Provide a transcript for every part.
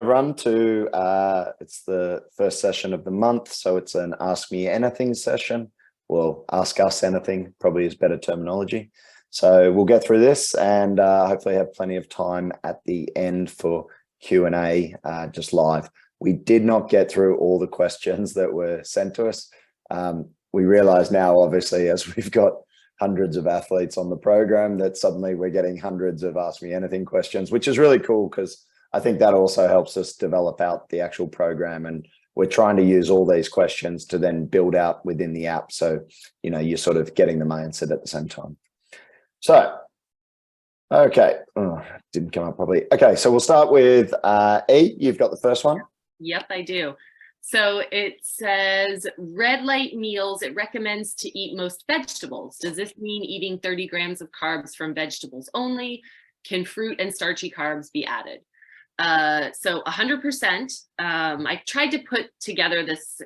everyone to, it's the first session of the month, so it's an Ask Me Anything session. Well, Ask Us Anything probably is better terminology. So we'll get through this and hopefully have plenty of time at the end for Q&A just live. We did not get through all the questions that were sent to us. We realize now, obviously, as we've got hundreds of athletes on the program, that suddenly we're getting hundreds of Ask Me Anything questions, which is really cool because I think that also helps us develop out the actual program. And we're trying to use all these questions to then build out within the app. So, you know, you're sort of getting them answered at the same time. So, okay, didn't come up properly. Okay, so we'll start with E. You've got the first one. Yep, I do. So it says red light meals, it recommends to eat most vegetables. Does this mean eating 30 grams of carbs from vegetables only? Can fruit and starchy carbs be added? So 100%. I tried to put together this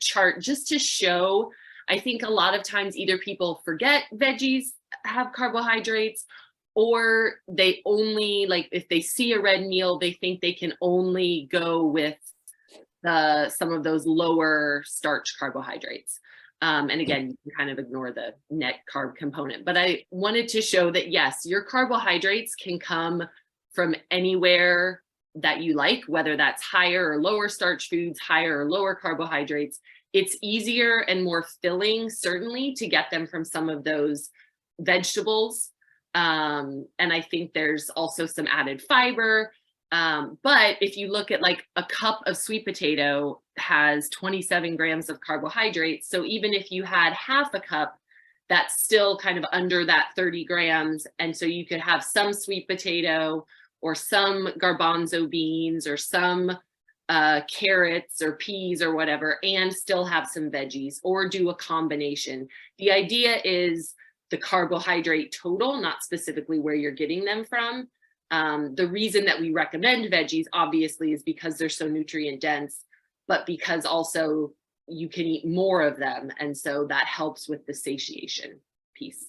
chart just to show, I think a lot of times either people forget veggies have carbohydrates, or they only, like if they see a red meal, they think they can only go with some of those lower starch carbohydrates. And again, you can kind of ignore the net carb component. But I wanted to show that, yes, your carbohydrates can come from anywhere that you like, whether that's higher or lower starch foods, higher or lower carbohydrates. It's easier and more filling, certainly, to get them from some of those vegetables. And I think there's also some added fiber. But if you look at like a cup of sweet potato has 27 grams of carbohydrates. So even if you had half a cup, that's still kind of under that 30 grams. And so you could have some sweet potato or some garbanzo beans or some carrots or peas or whatever, and still have some veggies, or do a combination. The idea is the carbohydrate total, not specifically where you're getting them from. The reason that we recommend veggies, obviously, is because they're so nutrient dense, but because also you can eat more of them. And so that helps with the satiation piece.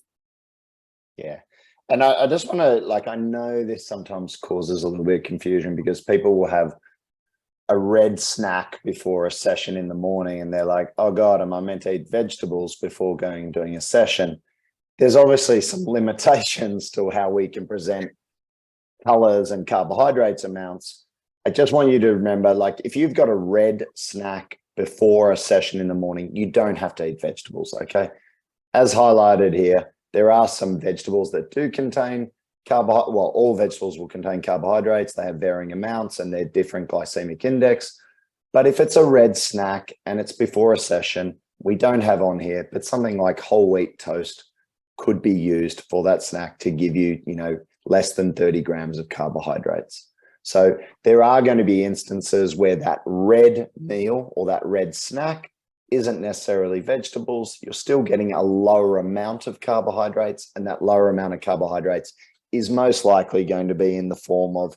Yeah. And I just want to, like, I know this sometimes causes a little bit of confusion because people will have a red snack before a session in the morning and they're like, oh God, am I meant to eat vegetables before doing a session? There's obviously some limitations to how we can present colors and carbohydrates amounts. I just want you to remember, like, if you've got a red snack before a session in the morning, you don't have to eat vegetables, okay? As highlighted here, there are some vegetables that do contain carbohydrates. Well, all vegetables will contain carbohydrates. They have varying amounts and they're different glycemic index. But if it's a red snack and it's before a session, we don't have on here, but something like whole wheat toast could be used for that snack to give you, you know, less than 30 grams of carbohydrates. So there are going to be instances where that red meal or that red snack isn't necessarily vegetables. You're still getting a lower amount of carbohydrates, and that lower amount of carbohydrates is most likely going to be in the form of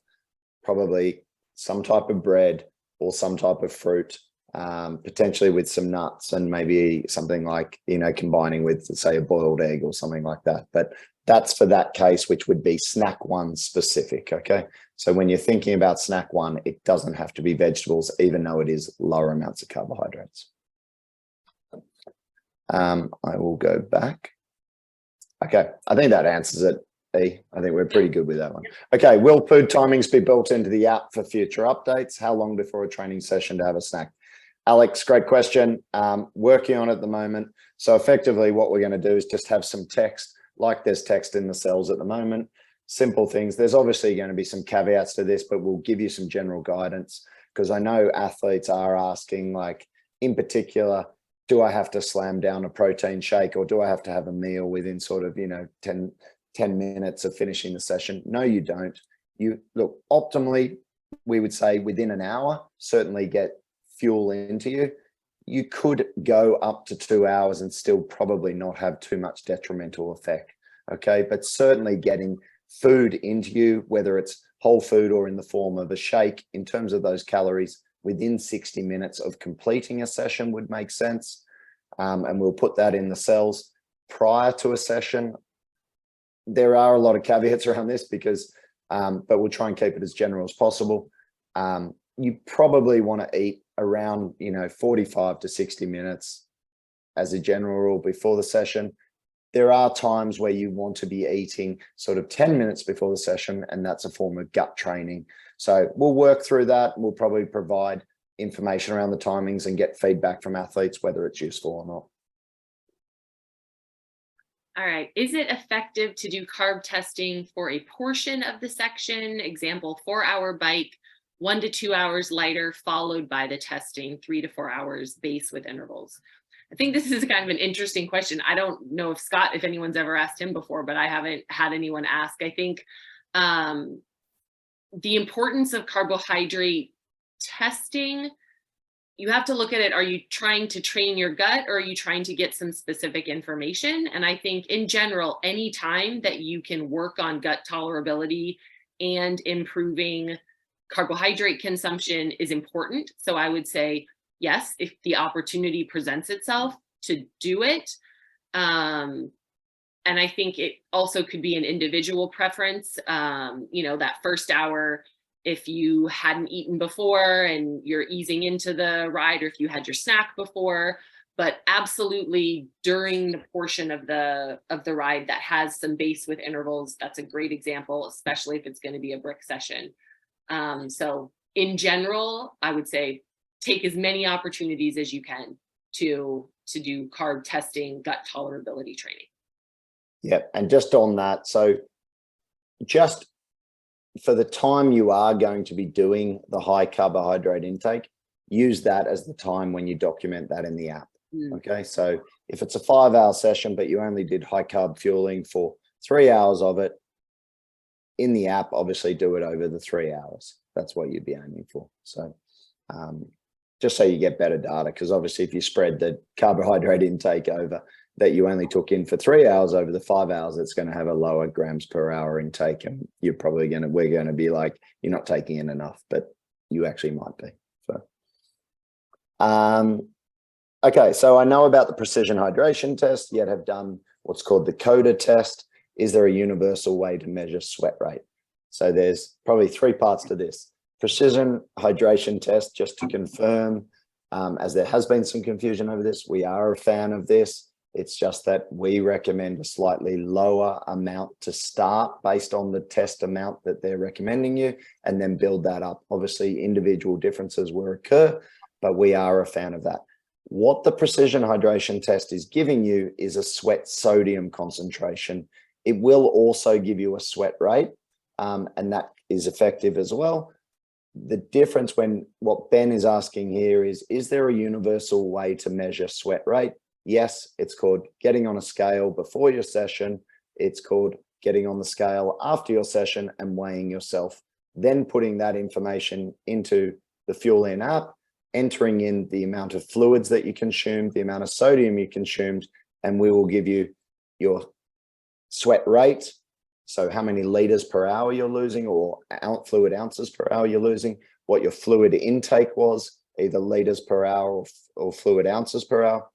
probably some type of bread or some type of fruit, potentially with some nuts and maybe something like, you know, combining with, say, a boiled egg or something like that. But that's for that case, which would be snack one specific, okay? So when you're thinking about snack one, it doesn't have to be vegetables, even though it is lower amounts of carbohydrates. I will go back. Okay, I think that answers it, E. I think we're pretty good with that one. Okay, will food timings be built into the app for future updates? How long before a training session to have a snack? Alex, great question. Working on it at the moment. So effectively what we're going to do is just have some text, like there's text in the cells at the moment. Simple things. There's obviously going to be some caveats to this, but we'll give you some general guidance because I know athletes are asking, like, in particular, do I have to slam down a protein shake or do I have to have a meal within sort of, you know, 10 minutes of finishing the session? No, you don't. You look, optimally, we would say within an hour, certainly get fuel into you. You could go up to 2 hours and still probably not have too much detrimental effect, okay? But certainly getting food into you, whether it's whole food or in the form of a shake, in terms of those calories, within 60 minutes of completing a session would make sense. And we'll put that in the cells prior to a session. There are a lot of caveats around this because, but we'll try and keep it as general as possible. You probably want to eat around, 45 to 60 minutes as a general rule before the session. There are times where you want to be eating sort of 10 minutes before the session, and that's a form of gut training. So we'll work through that. We'll probably provide information around the timings and get feedback from athletes, whether it's useful or not. All right. Is it effective to do carb testing for a portion of the section? Example, 4-hour bike, 1 to 2 hours lighter, followed by the testing, 3 to 4 hours base with intervals. I think this is kind of an interesting question. I don't know if Scott, if anyone's ever asked him before, but I haven't had anyone ask. I think the importance of carbohydrate testing, you have to look at it. Are you trying to train your gut, or are you trying to get some specific information? And I think in general, any time that you can work on gut tolerability and improving carbohydrate consumption is important. So I would say, yes, if the opportunity presents itself, to do it. And I think it also could be an individual preference. That first hour, if you hadn't eaten before and you're easing into the ride, or if you had your snack before, but absolutely during the portion of the ride that has some base with intervals, that's a great example, especially if it's going to be a brick session. So in general, I would say take as many opportunities as you can to do carb testing, gut tolerability training. Yeah, and just on that, so just for the time you are going to be doing the high carbohydrate intake, use that as the time when you document that in the app. Okay, so if it's a 5-hour session, but you only did high carb fueling for 3 hours of it, in the app, obviously do it over the 3 hours. That's what you'd be aiming for. So just so you get better data, because obviously if you spread the carbohydrate intake over that you only took in for 3 hours over the 5 hours, it's going to have a lower grams per hour intake, and we're going to be like, you're not taking in enough, but you actually might be. So okay, so I know about the precision hydration test, yet have done what's called the CODA test. Is there a universal way to measure sweat rate? So there's probably 3 parts to this. Precision hydration test, just to confirm, as there has been some confusion over this, we are a fan of this. It's just that we recommend a slightly lower amount to start based on the test amount that they're recommending you, and then build that up. Obviously, individual differences will occur, but we are a fan of that. What the precision hydration test is giving you is a sweat sodium concentration. It will also give you a sweat rate, and that is effective as well. The difference, when what Ben is asking here is there a universal way to measure sweat rate? Yes, it's called getting on a scale before your session. It's called getting on the scale after your session and weighing yourself, then putting that information into the Fuelin app, entering in the amount of fluids that you consumed, the amount of sodium you consumed, and we will give you your sweat rate. So how many liters per hour you're losing, or fluid ounces per hour you're losing, what your fluid intake was, either liters per hour or fluid ounces per hour,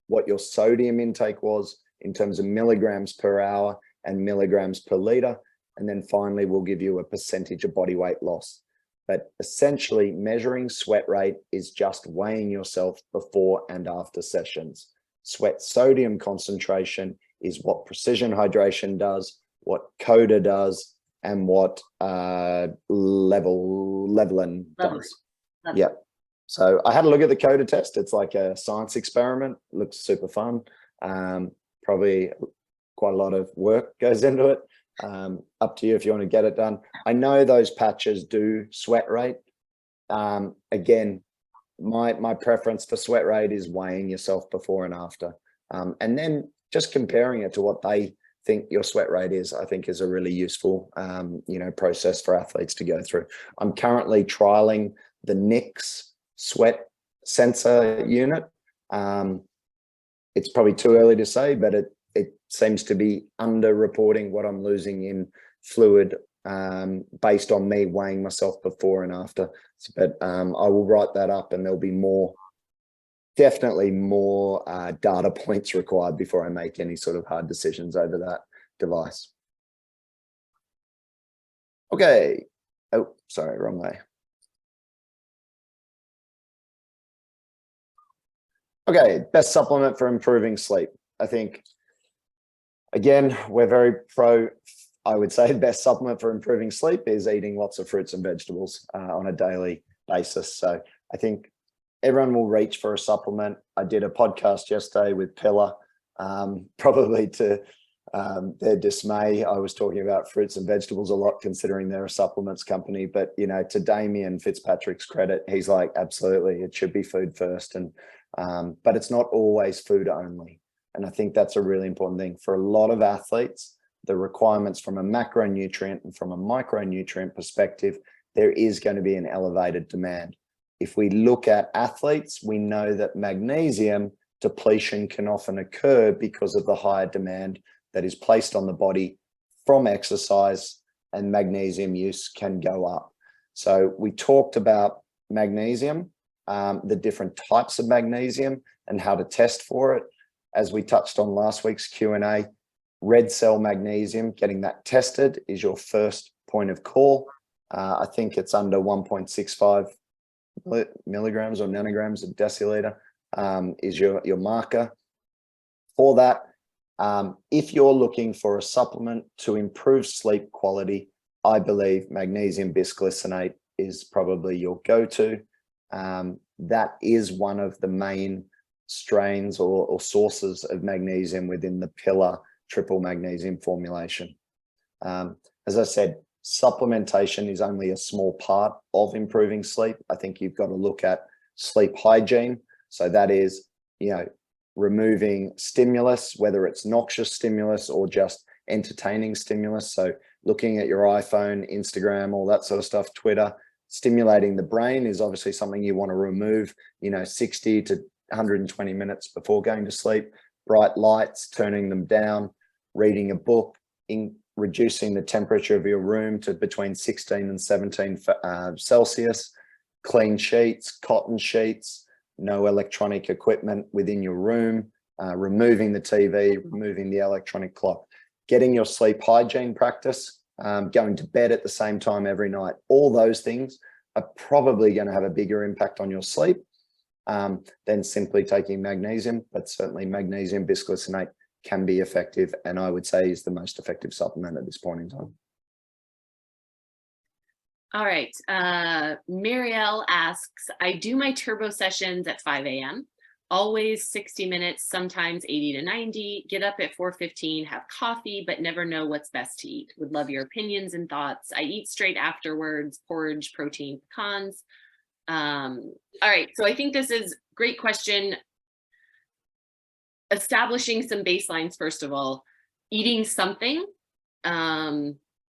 what your sodium intake was in terms of milligrams per hour and milligrams per liter. And then finally, we'll give you a percentage of body weight loss. But essentially, measuring sweat rate is just weighing yourself before and after sessions. Sweat sodium concentration is what precision hydration does, what CODA does, and what Fuelin does. Yeah. So I had a look at the CODA test. It's like a science experiment. It looks super fun. Probably quite a lot of work goes into it. Up to you if you want to get it done. I know those patches do sweat rate. Again, my preference for sweat rate is weighing yourself before and after. And then just comparing it to what they think your sweat rate is, I think is a really useful, process for athletes to go through. I'm currently trialing the NICS sweat sensor unit. It's probably too early to say, but it seems to be under-reporting what I'm losing in fluid based on me weighing myself before and after. But I will write that up, and there'll be definitely more data points required before I make any sort of hard decisions over that device. Okay. Oh, sorry, wrong way. Okay, best supplement for improving sleep. I think, again, we're very pro. I would say the best supplement for improving sleep is eating lots of fruits and vegetables on a daily basis. So I think everyone will reach for a supplement. I did a podcast yesterday with Pillar, probably to their dismay. I was talking about fruits and vegetables a lot, considering they're a supplements company. But, you know, to Damien Fitzpatrick's credit, he's like, absolutely, it should be food first. And but it's not always food only. And I think that's a really important thing for a lot of athletes. The requirements from a macronutrient and from a micronutrient perspective, there is going to be an elevated demand. If we look at athletes, we know that magnesium depletion can often occur because of the higher demand that is placed on the body from exercise, and magnesium use can go up. So we talked about magnesium, the different types of magnesium and how to test for it. As we touched on last week's Q&A, red cell magnesium, getting that tested is your first point of call. I think it's under 1.65 milligrams or nanograms a deciliter is your marker for that. If you're looking for a supplement to improve sleep quality, I believe magnesium bisglycinate is probably your go-to. That is one of the main strains or sources of magnesium within the Pillar triple magnesium formulation. As I said, supplementation is only a small part of improving sleep. I think you've got to look at sleep hygiene. So that is, you know, removing stimulus, whether it's noxious stimulus or just entertaining stimulus. So looking at your iPhone, Instagram, all that sort of stuff, Twitter, stimulating the brain is obviously something you want to remove, you know, 60 to 120 minutes before going to sleep. Bright lights, turning them down, reading a book, reducing the temperature of your room to between 16 and 17 Celsius, clean sheets, cotton sheets, no electronic equipment within your room, removing the TV, removing the electronic clock, getting your sleep hygiene practice, going to bed at the same time every night. All those things are probably going to have a bigger impact on your sleep than simply taking magnesium, but certainly magnesium bisglycinate can be effective, and I would say is the most effective supplement at this point in time. All right. Marielle asks, I do my turbo sessions at 5 a.m., always 60 minutes, sometimes 80 to 90, get up at 4:15, have coffee, but never know what's best to eat. Would love your opinions and thoughts. I eat straight afterwards, porridge, protein, pecans. All right. So I think this is a great question. Establishing some baselines, first of all, eating something,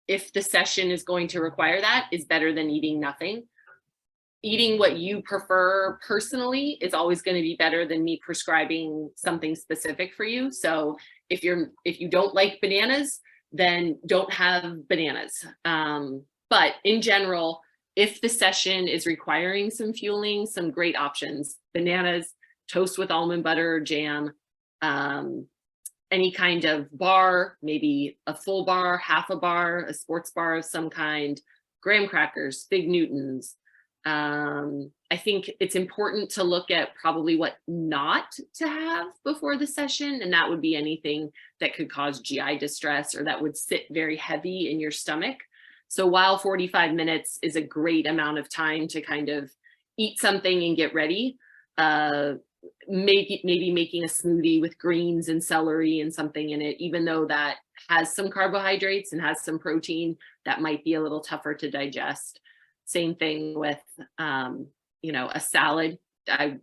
if the session is going to require that, is better than eating nothing. Eating what you prefer personally is always going to be better than me prescribing something specific for you. So if you don't like bananas, then don't have bananas. But in general, if the session is requiring some fueling, some great options: bananas, toast with almond butter or jam, any kind of bar, maybe a full bar, half a bar, a sports bar of some kind, graham crackers, Fig Newtons. I think it's important to look at probably what not to have before the session, and that would be anything that could cause GI distress or that would sit very heavy in your stomach. So while 45 minutes is a great amount of time to kind of eat something and get ready, maybe making a smoothie with greens and celery and something in it, even though that has some carbohydrates and has some protein, that might be a little tougher to digest. Same thing with, you know, a salad. I'm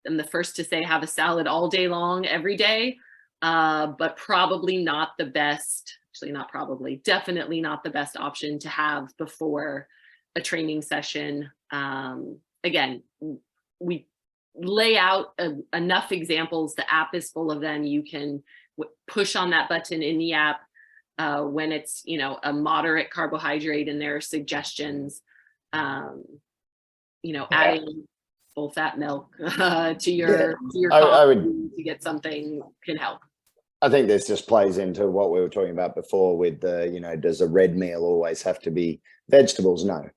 the first to say have a salad all day long, every day, but probably not the best, actually not probably, definitely not the best option to have before a training session. Again, we lay out enough examples. The app is full of them. You can push on that button in the app when it's, you know, a moderate carbohydrate, and there are suggestions, you know, adding full fat milk to your I would, to get something can help. I think this just plays into what we were talking about before with the, you know, does a red meal always have to be vegetables? No.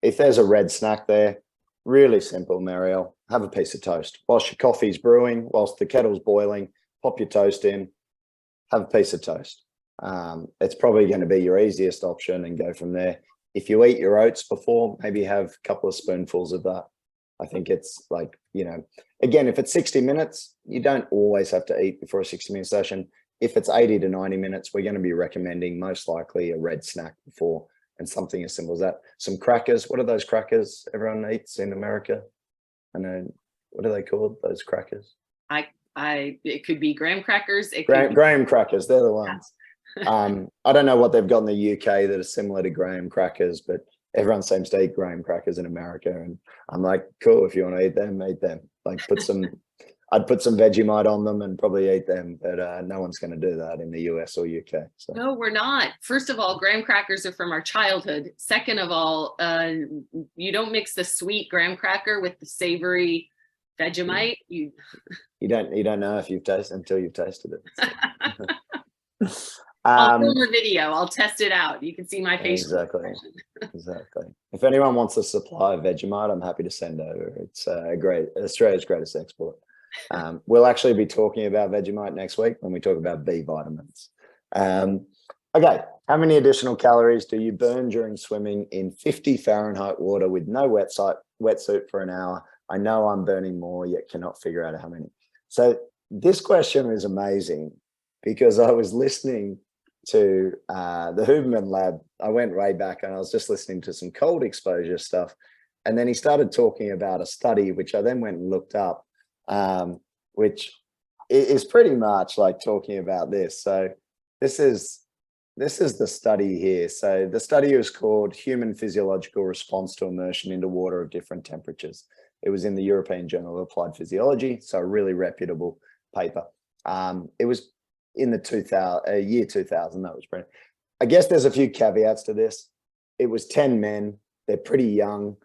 If there's a red snack there, Really simple, Marielle. Have a piece of toast. Whilst your coffee's brewing, whilst the kettle's boiling, pop your toast in, have a piece of toast. It's probably going to be your easiest option and go from there. If you eat your oats before, maybe have a couple of spoonfuls of that. I think it's like, again, if it's 60 minutes, you don't always have to eat before a 60-minute session. If it's 80 to 90 minutes, we're going to be recommending most likely a red snack before, and something as simple as that. Some crackers. What are those crackers everyone eats in America? I know, what are they called, those crackers? It could be graham crackers. Graham crackers, they're the ones. I don't know what they've got in the UK that are similar to graham crackers, but everyone seems to eat graham crackers in America. And I'm like, cool, if you want to eat them, eat them. Like I'd put some Vegemite on them and probably eat them, but no one's going to do that in the US or UK. So. No, we're not. First of all, graham crackers are from our childhood. Second of all, you don't mix the sweet graham cracker with the savory Vegemite. You don't know if you've tasted until you've tasted it. So. I'll film a video. I'll test it out. You can see my facial expression. Exactly. If anyone wants a supply of Vegemite, I'm happy to send over. It's Australia's greatest export. We'll actually be talking about Vegemite next week when we talk about B vitamins. Okay, how many additional calories do you burn during swimming in 50 Fahrenheit water with no wetsuit for an hour? I know I'm burning more, yet cannot figure out how many. So this question is amazing because I was listening to the Huberman lab. I went way back and I was just listening to some cold exposure stuff. And then he started talking about a study, which I then went and looked up, which is pretty much like talking about this. So this is the study here. So the study was called Human Physiological Response to Immersion into Water of Different Temperatures. It was in the European Journal of Applied Physiology, so a really reputable paper. It was in the year 2000. That was brilliant. I guess there's a few caveats to this. It was 10 men. They're pretty young.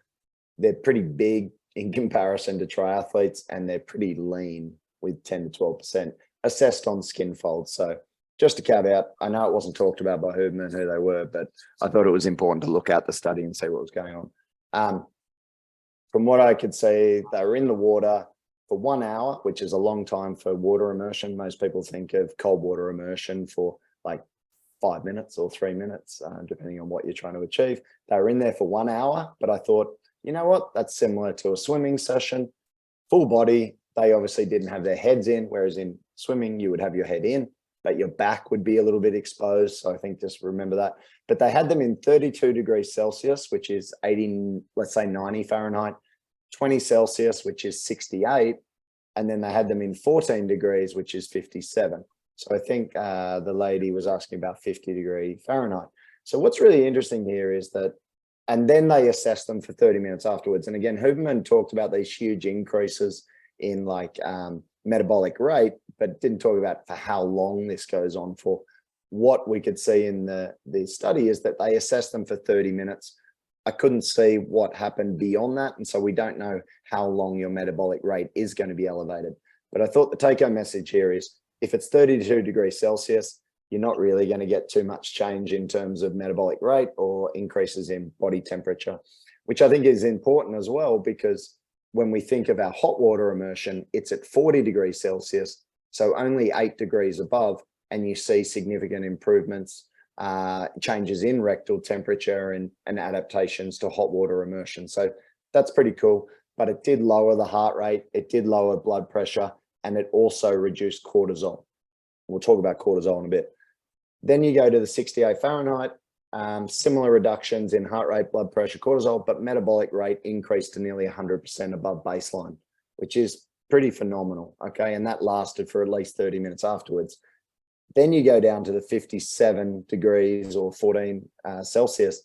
They're pretty big in comparison to triathletes, and they're pretty lean with 10 to 12% assessed on skin folds. So just a caveat. I know it wasn't talked about by Huberman who they were, but I thought it was important to look at the study and see what was going on. From what I could see, they were in the water for 1 hour, which is a long time for water immersion. Most people think of cold water immersion for like 5 minutes or 3 minutes, depending on what you're trying to achieve. They were in there for 1 hour, but I thought, you know what, that's similar to a swimming session. Full body, they obviously didn't have their heads in, whereas in swimming, you would have your head in, but your back would be a little bit exposed. So I think just remember that. But they had them in 32 degrees Celsius, which is 80, let's say 90 Fahrenheit, 20 Celsius, which is 68. And then they had them in 14 degrees, which is 57. So I think the lady was asking about 50 Fahrenheit. So what's really interesting here is that, and then they assessed them for 30 minutes afterwards. And again, Huberman talked about these huge increases in like metabolic rate, but didn't talk about for how long this goes on for. What we could see in the study is that they assessed them for 30 minutes. I couldn't see what happened beyond that. And so we don't know how long your metabolic rate is going to be elevated. But I thought the take-home message here is if it's 32 degrees Celsius, you're not really going to get too much change in terms of metabolic rate or increases in body temperature, which I think is important as well, because when we think of our hot water immersion, it's at 40 degrees Celsius, so only 8 degrees above, and you see significant improvements, changes in rectal temperature and adaptations to hot water immersion. So that's pretty cool, but it did lower the heart rate, it did lower blood pressure, and it also reduced cortisol. We'll talk about cortisol in a bit. Then you go to the 68 Fahrenheit, similar reductions in heart rate, blood pressure, cortisol, but metabolic rate increased to nearly 100% above baseline, which is pretty phenomenal, okay? And that lasted for at least 30 minutes afterwards. Then you go down to the 57 degrees or 14 Celsius.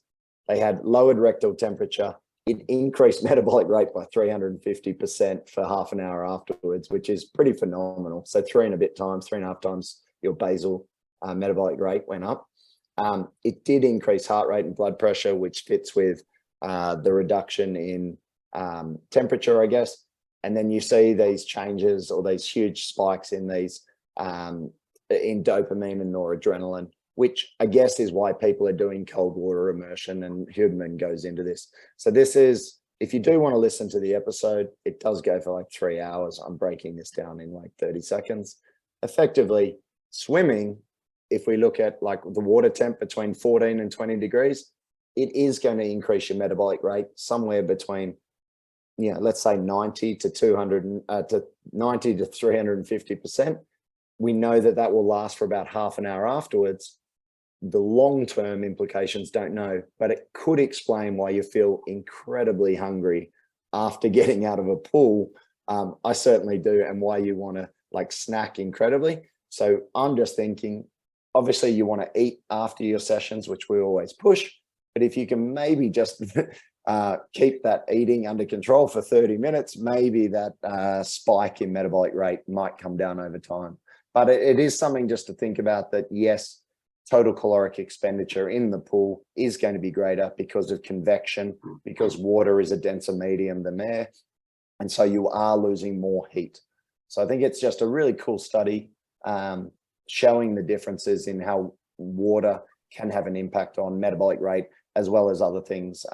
They had lowered rectal temperature. It increased metabolic rate by 350% for half an hour afterwards, which is pretty phenomenal. So 3.5 times your basal metabolic rate went up. It did increase heart rate and blood pressure, which fits with the reduction in temperature, I guess. And then you see these changes or these huge spikes in these in dopamine and noradrenaline, which I guess is why people are doing cold water immersion, and Huberman goes into this. So this is if you do want to listen to the episode, it does go for like 3 hours. I'm breaking this down in like 30 seconds. Effectively, swimming, if we look at like the water temp between 14 and 20 degrees, it is going to increase your metabolic rate somewhere between, let's say 90 to 350%. We know that that will last for about half an hour afterwards. The long-term implications don't know, but it could explain why you feel incredibly hungry after getting out of a pool. I certainly do, and why you want to like snack incredibly. So I'm just thinking, obviously you want to eat after your sessions, which we always push, but if you can maybe just keep that eating under control for 30 minutes, maybe that spike in metabolic rate might come down over time. But it is something just to think about, that yes, total caloric expenditure in the pool is going to be greater because of convection, because water is a denser medium than air. And so you are losing more heat. So I think it's just a really cool study showing the differences in how water can have an impact on metabolic rate, as well as other things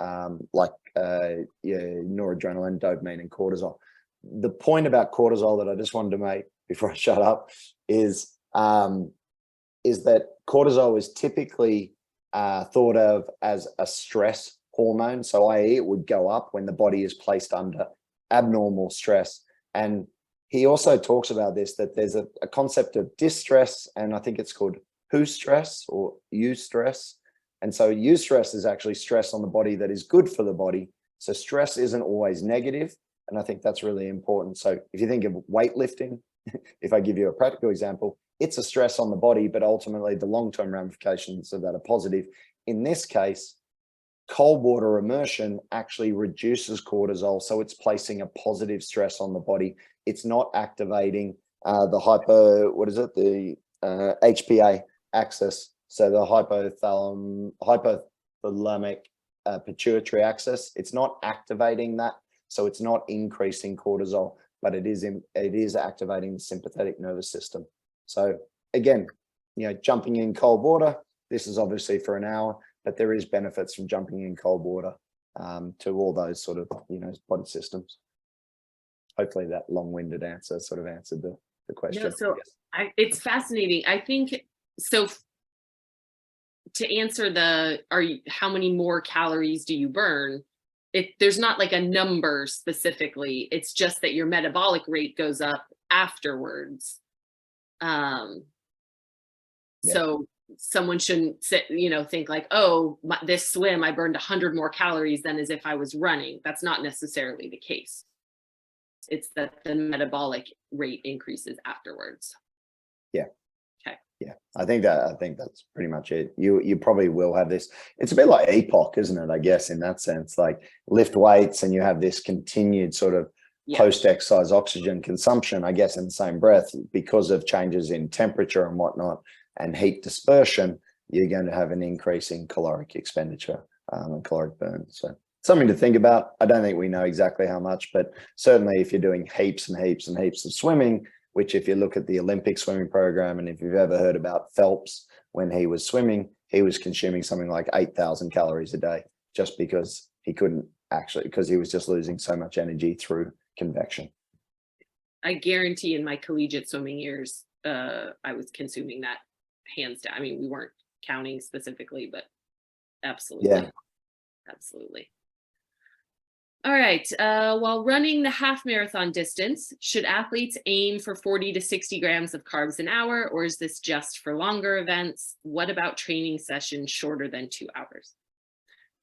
like noradrenaline, dopamine, and cortisol. The point about cortisol that I just wanted to make before I shut up is that cortisol is typically thought of as a stress hormone. So i.e. it would go up when the body is placed under abnormal stress. And he also talks about this, that there's a concept of distress, and I think it's called eustress or eustress. And so eustress is actually stress on the body that is good for the body. So stress isn't always negative. And I think that's really important. So if you think of weightlifting, if I give you a practical example, it's a stress on the body, but ultimately the long-term ramifications of that are positive. In this case, cold water immersion actually reduces cortisol. So it's placing a positive stress on the body. It's not activating the HPA axis. So the hypothalamic pituitary axis, it's not activating that. So it's not increasing cortisol, but it is activating the sympathetic nervous system. So again, jumping in cold water, this is obviously for an hour, but there is benefits from jumping in cold water to all those sort of, body systems. Hopefully that long-winded answer sort of answered the question. No, so it's fascinating. I think, so to answer how many more calories do you burn? There's not like a number specifically. It's just that your metabolic rate goes up afterwards. So someone shouldn't think like, oh, this swim, I burned 100 more calories than as if I was running. That's not necessarily the case. It's that the metabolic rate increases afterwards. Yeah. Okay. Yeah, I think that's pretty much it. You probably will have this. It's a bit like EPOC, isn't it? I guess in that sense, like lift weights and you have this continued sort of post-exercise oxygen consumption, I guess, in the same breath, because of changes in temperature and whatnot and heat dispersion, you're going to have an increase in caloric expenditure and caloric burn. So something to think about. I don't think we know exactly how much, but certainly if you're doing heaps and heaps and heaps of swimming, which if you look at the Olympic swimming program, and if you've ever heard about Phelps, when he was swimming, he was consuming something like 8,000 calories a day, just because he couldn't because he was just losing so much energy through convection. I guarantee in my collegiate swimming years, I was consuming that hands down. I mean, we weren't counting specifically, but absolutely. Yeah. Absolutely. All right. While running the half marathon distance, should athletes aim for 40 to 60 grams of carbs an hour, or is this just for longer events? What about training sessions shorter than 2 hours?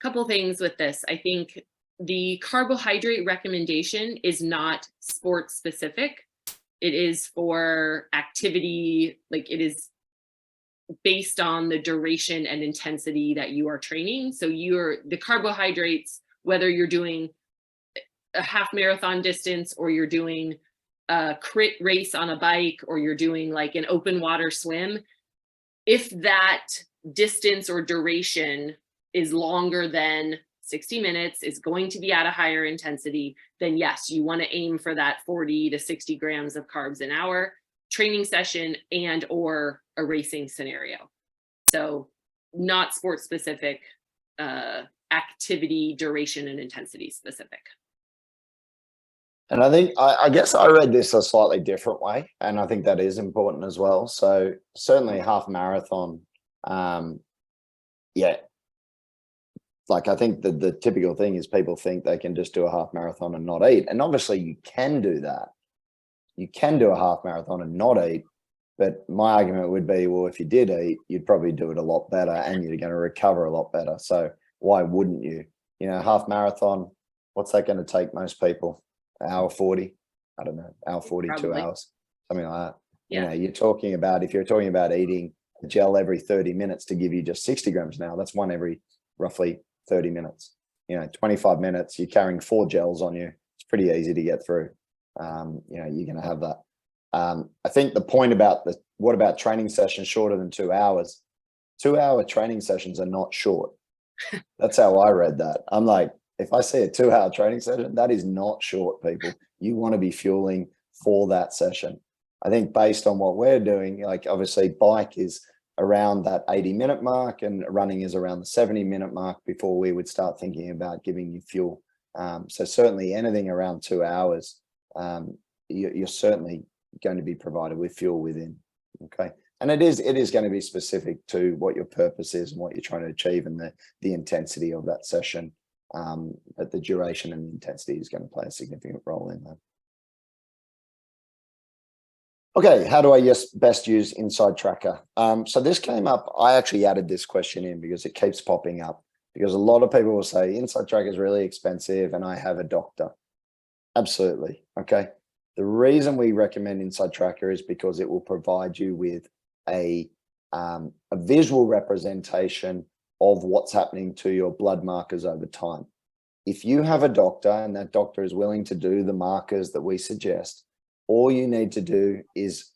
A couple things with this. I think the carbohydrate recommendation is not sport specific. It is for activity, like it is based on the duration and intensity that you are training. So the carbohydrates, whether you're doing a half marathon distance or you're doing a crit race on a bike or you're doing like an open water swim, if that distance or duration is longer than 60 minutes, is going to be at a higher intensity, then yes, you want to aim for that 40 to 60 grams of carbs an hour training session and or a racing scenario. So not sport specific, activity duration and intensity specific. And I think, I guess I read this a slightly different way, and I think that is important as well. So certainly half marathon, yeah, like I think the typical thing is people think they can just do a half marathon and not eat. And obviously you can do that. You can do a half marathon and not eat. But my argument would be, well, if you did eat, you'd probably do it a lot better and you're going to recover a lot better. So why wouldn't you? You know, half marathon, what's that going to take most people? An hour 40? I don't know, hour 40, Probably. 2 hours, something like that. Yeah. You know, you're talking about, if you're talking about eating a gel every 30 minutes to give you just 60 grams now, that's one every roughly 30 minutes. You know, 25 minutes, you're carrying 4 gels on you. It's pretty easy to get through. You know, you're going to have that. I think the point about what about training sessions shorter than 2 hours? 2 hour training sessions are not short. That's how I read that. I'm like, if I see a 2 hour training session, that is not short, people. You want to be fueling for that session. I think based on what we're doing, like obviously bike is around that 80-minute mark and running is around the 70-minute mark before we would start thinking about giving you fuel. So certainly anything around 2 hours, you're certainly going to be provided with fuel within. Okay. And it is going to be specific to what your purpose is and what you're trying to achieve and the intensity of that session. But the duration and the intensity is going to play a significant role in that. Okay, how do I best use Inside Tracker? So this came up, I actually added this question in because it keeps popping up, because a lot of people will say Inside Tracker is really expensive and I have a doctor. Absolutely, okay. The reason we recommend Inside Tracker is because it will provide you with a visual representation of what's happening to your blood markers over time. If you have a doctor and that doctor is willing to do the markers that we suggest, all you need to do is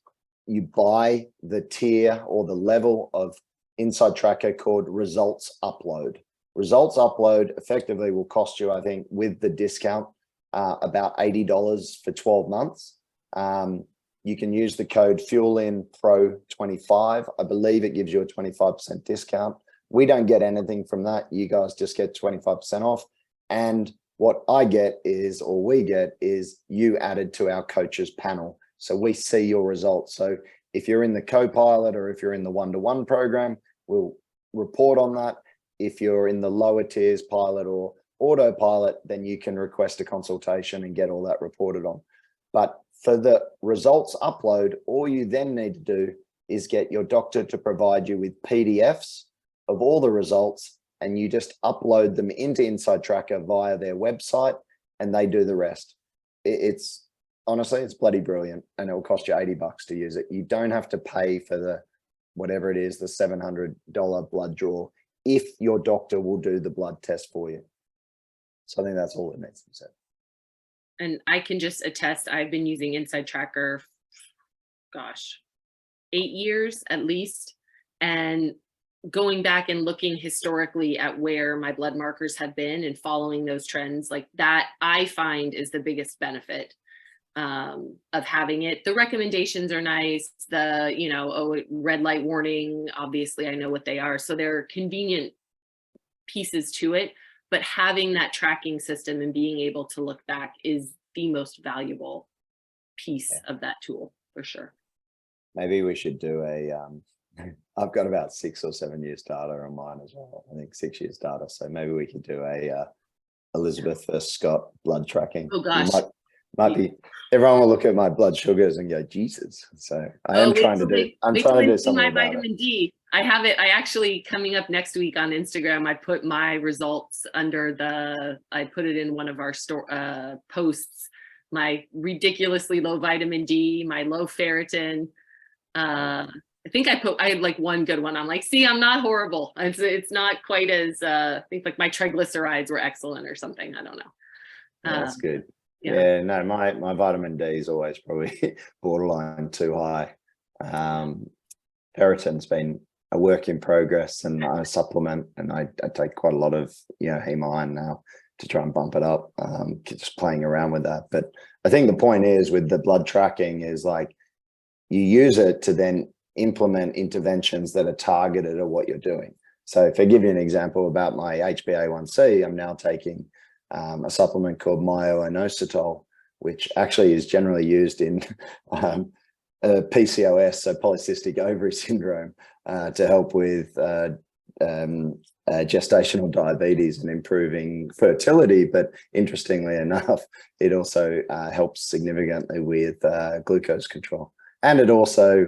you buy the tier or the level of Inside Tracker called Results Upload. Results Upload effectively will cost you, I think, with the discount, about $80 for 12 months. You can use the code Fuelin Pro 25. I believe it gives you a 25% discount. We don't get anything from that. You guys just get 25% off. And what I get is, or we get is, you added to our coaches panel. So we see your results. So if you're in the co-pilot or if you're in the one-to-one program, we'll report on that. If you're in the lower tiers, pilot or autopilot, then you can request a consultation and get all that reported on. But for the results upload, all you then need to do is get your doctor to provide you with PDFs of all the results, and you just upload them into Inside Tracker via their website and they do the rest. It's honestly, it's bloody brilliant, and it will cost you $80 to use it. You don't have to pay for the, whatever it is, the $700 blood draw, if your doctor will do the blood test for you. So I think that's all it needs to be said. And I can just attest, I've been using Inside Tracker, gosh, 8 years at least. And going back and looking historically at where my blood markers have been and following those trends, like that, I find is the biggest benefit of having it. The recommendations are nice. The, you know, oh, red light warning, obviously I know what they are. So there are convenient pieces to it. But having that tracking system and being able to look back is the most valuable piece of that tool, for sure. Maybe we should do a, I've got about 6 or 7 years data on mine as well. I think 6 years data. So maybe we could do a Elizabeth versus Scott blood tracking. Oh gosh. Might be, everyone will look at my blood sugars and go, Jesus. So I'm trying to do something my about vitamin it. D. I have it. I actually, coming up next week on Instagram, I put my results under I put it in one of our posts, my ridiculously low vitamin D, my low ferritin. I think I had like one good one. I'm like, see, I'm not horrible. It's not quite as, I think like my triglycerides were excellent or something. I don't know. That's good. Yeah. Yeah, no, my vitamin D is always probably borderline too high. Ferritin's been a work in progress, and I supplement, and I take quite a lot of, you know, heme iron now to try and bump it up, just playing around with that. But I think the point is with the blood tracking is like, you use it to then implement interventions that are targeted at what you're doing. So if I give you an example about my HbA1c, I'm now taking a supplement called myo-inositol, which actually is generally used in PCOS, so polycystic ovary syndrome, to help with gestational diabetes and improving fertility. But interestingly enough, it also helps significantly with glucose control. And it also,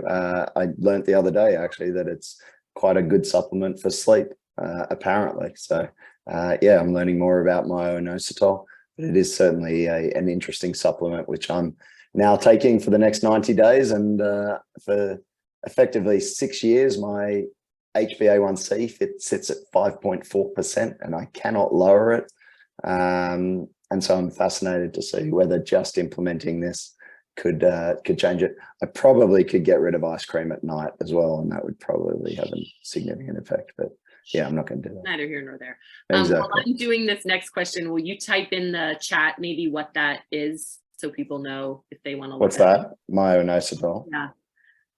I learned the other day actually that it's quite a good supplement for sleep, apparently. So yeah, I'm learning more about myo-inositol, but it is certainly an interesting supplement, which I'm now taking for the next 90 days. And for effectively 6 years, my HbA1c sits at 5.4%, and I cannot lower it. And so I'm fascinated to see whether just implementing this could change it. I probably could get rid of ice cream at night as well, and that would probably have a significant effect. But yeah, I'm not going to do that. Neither here nor there. Exactly. While I'm doing this next question, will you type in the chat maybe what that is so people know if they want to look What's that? Myo-inositol? Yeah.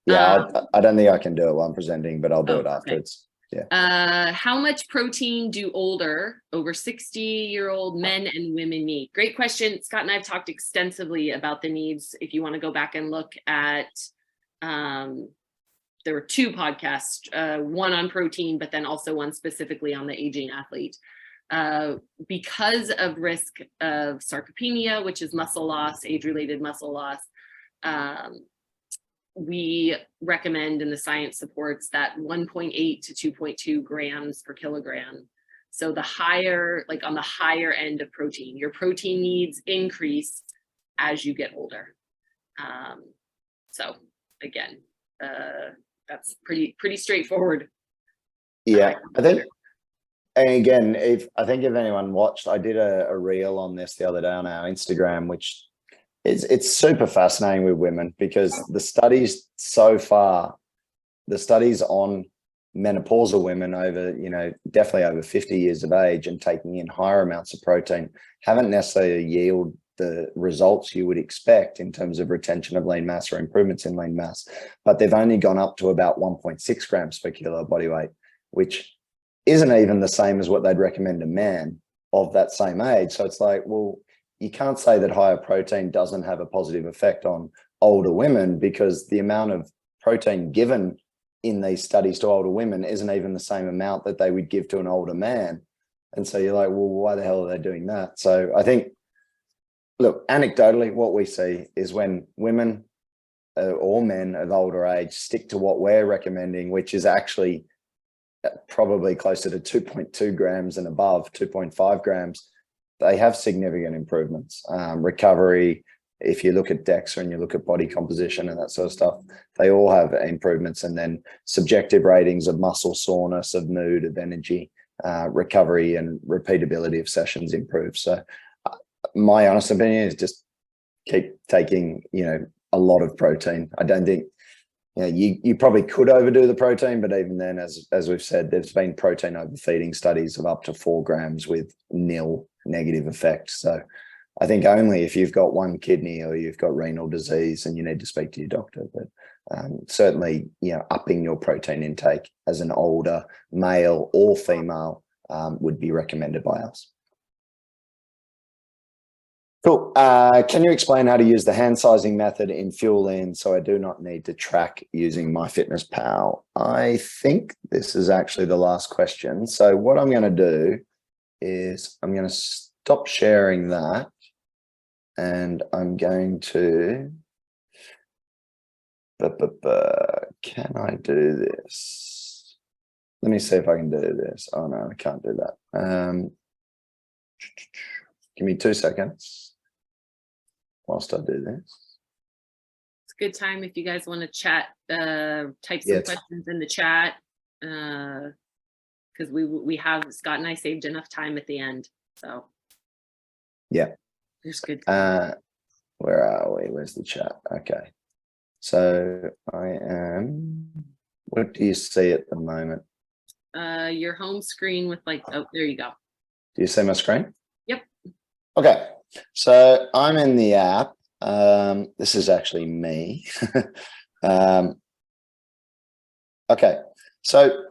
Yeah, I don't think I can do it while I'm presenting, but I'll do it afterwards. Okay. Yeah. How much protein do older, over 60-year-old men and women need? Great question. Scott and I have talked extensively about the needs. If you want to go back and look at, there were 2 podcasts, one on protein, but then also one specifically on the aging athlete. Because of risk of sarcopenia, which is muscle loss, age-related muscle loss, we recommend, and the science supports, that 1.8 to 2.2 grams per kilogram. So the higher, like on the higher end of protein, your protein needs increase as you get older. So again, that's pretty straightforward. Yeah, I think, and again, if anyone watched, I did a reel on this the other day on our Instagram, which it's super fascinating with women, because the studies so far, the studies on menopausal women over, definitely over 50 years of age and taking in higher amounts of protein, haven't necessarily yielded the results you would expect in terms of retention of lean mass or improvements in lean mass. But they've only gone up to about 1.6 grams per kilo body weight, which isn't even the same as what they'd recommend a man of that same age. So it's like, well, you can't say that higher protein doesn't have a positive effect on older women, because the amount of protein given in these studies to older women isn't even the same amount that they would give to an older man. And so you're like, well, why the hell are they doing that? So I think, look, anecdotally, what we see is when women or men of older age stick to what we're recommending, which is actually probably closer to 2.2 grams and above, 2.5 grams, they have significant improvements. Recovery, if you look at DEXA and you look at body composition and that sort of stuff, they all have improvements. And then subjective ratings of muscle soreness, of mood, of energy, recovery and repeatability of sessions improve. So my honest opinion is just keep taking, a lot of protein. I don't think, you probably could overdo the protein, but even then, as we've said, there's been protein overfeeding studies of up to 4 grams with nil negative effects. So I think only if you've got one kidney or you've got renal disease and you need to speak to your doctor. But certainly, upping your protein intake as an older male or female would be recommended by us. Cool. Can you explain how to use the hand sizing method in Fuelin so I do not need to track using MyFitnessPal? I think this is actually the last question. So what I'm going to do is I'm going to stop sharing that, and I'm going to, can I do this? Let me see if I can do this. Oh no, I can't do that. Give me 2 seconds whilst I do this. It's a good time if you guys want to chat, type some questions in the chat, because we have, Scott and I saved enough time at the end. So yeah, there's good. Where are we? Where's the chat? Okay. So I am, what do you see at the moment? Your home screen with oh, there you go. Do you see my screen? Yep. Okay. So I'm in the app. This is actually me. Okay. So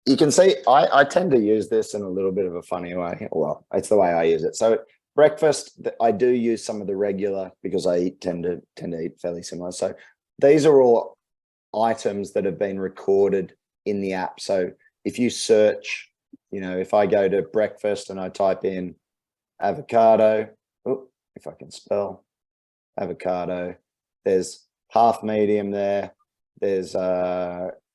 you can see I tend to use this in a little bit of a funny way. Well, it's the way I use it. So breakfast, I do use some of the regular because I tend to eat fairly similar. So these are all items that have been recorded in the app. So if you search, if I go to breakfast and I type in avocado, if I can spell avocado, there's half medium there. There's